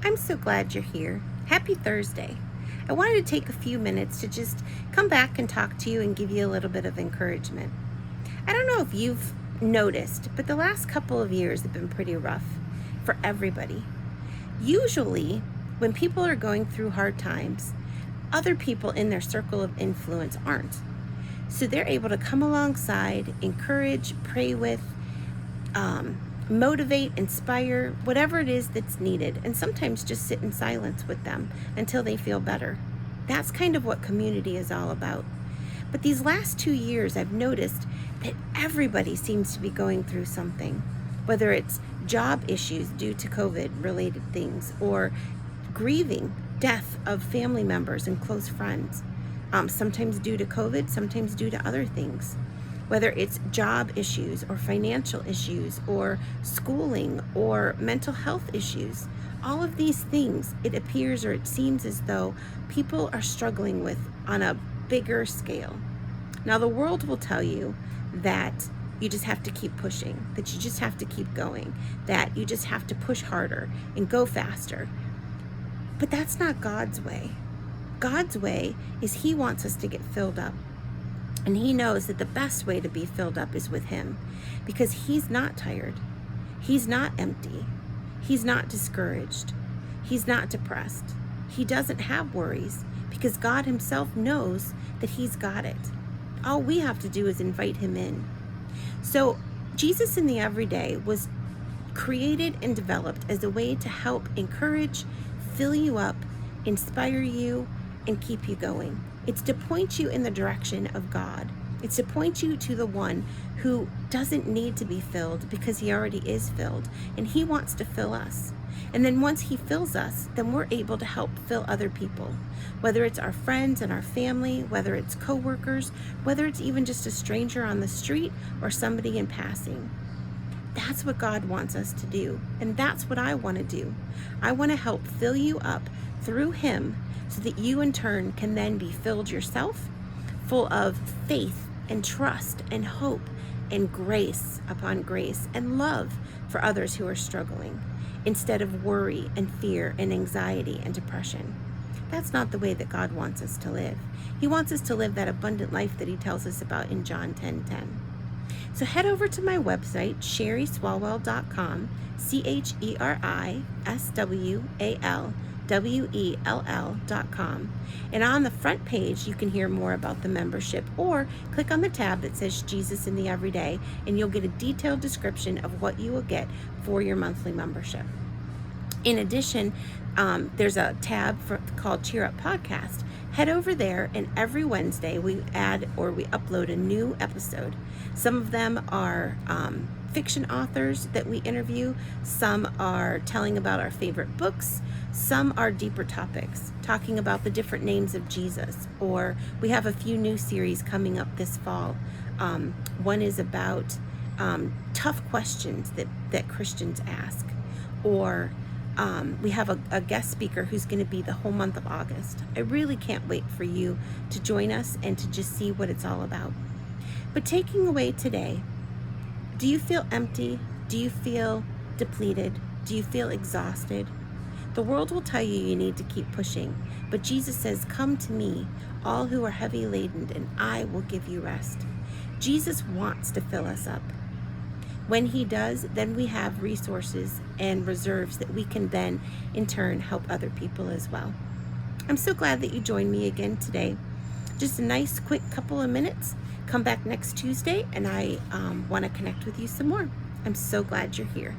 I'm so glad you're here. Happy Thursday. I wanted to take a few minutes to just come back and talk to you and give you a little bit of encouragement. I don't know if you've noticed, but the last couple of years have been pretty rough for everybody. Usually, when people are going through hard times, other people in their circle of influence aren't. So they're able to come alongside, encourage, pray with, motivate, inspire, whatever it is that's needed, and sometimes just sit in silence with them until they feel better. That's kind of what community is all about. But these last 2 years, I've noticed that everybody seems to be going through something, whether it's job issues due to COVID-related things or grieving death of family members and close friends, sometimes due to COVID, sometimes due to other things. Whether it's job issues or financial issues or schooling or mental health issues, all of these things, it appears or it seems as though people are struggling with on a bigger scale. Now, the world will tell you that you just have to keep pushing, that you just have to keep going, that you just have to push harder and go faster. But that's not God's way. God's way is He wants us to get filled up. And He knows that the best way to be filled up is with Him, because He's not tired. He's not empty. He's not discouraged. He's not depressed. He doesn't have worries because God Himself knows that He's got it. All we have to do is invite Him in. So Jesus in the Everyday was created and developed as a way to help encourage, fill you up, inspire you, and keep you going. It's to point you in the direction of God. It's to point you to the one who doesn't need to be filled because He already is filled, and He wants to fill us. And then once He fills us, then we're able to help fill other people, whether it's our friends and our family, whether it's coworkers, whether it's even just a stranger on the street or somebody in passing. That's what God wants us to do, and that's what I want to do. I want to help fill you up through Him so that you in turn can then be filled yourself, full of faith and trust and hope and grace upon grace and love for others who are struggling, instead of worry and fear and anxiety and depression. That's not the way that God wants us to live. He wants us to live that abundant life that He tells us about in John 10:10. So head over to my website, SherrySwalwell.com, CherySwalwell.com. And on the front page, you can hear more about the membership, or click on the tab that says Jesus in the Everyday, and you'll get a detailed description of what you will get for your monthly membership. In addition, there's a tab called Cheer Up Podcast. Head over there, and every Wednesday we upload a new episode. Some of them are fiction authors that we interview. Some are telling about our favorite books. Some are deeper topics, talking about the different names of Jesus. Or we have a few new series coming up this fall. One is about tough questions that Christians ask. Or we have a guest speaker who's going to be the whole month of August. I really can't wait for you to join us and to just see what it's all about. But taking away today, do you feel empty? Do you feel depleted? Do you feel exhausted? The world will tell you need to keep pushing, but Jesus says, "Come to me, all who are heavy laden, and I will give you rest." Jesus wants to fill us up. When He does, then we have resources and reserves that we can then, in turn, help other people as well. I'm so glad that you joined me again today. Just a nice, quick couple of minutes. Come back next Tuesday, and I want to connect with you some more. I'm so glad you're here.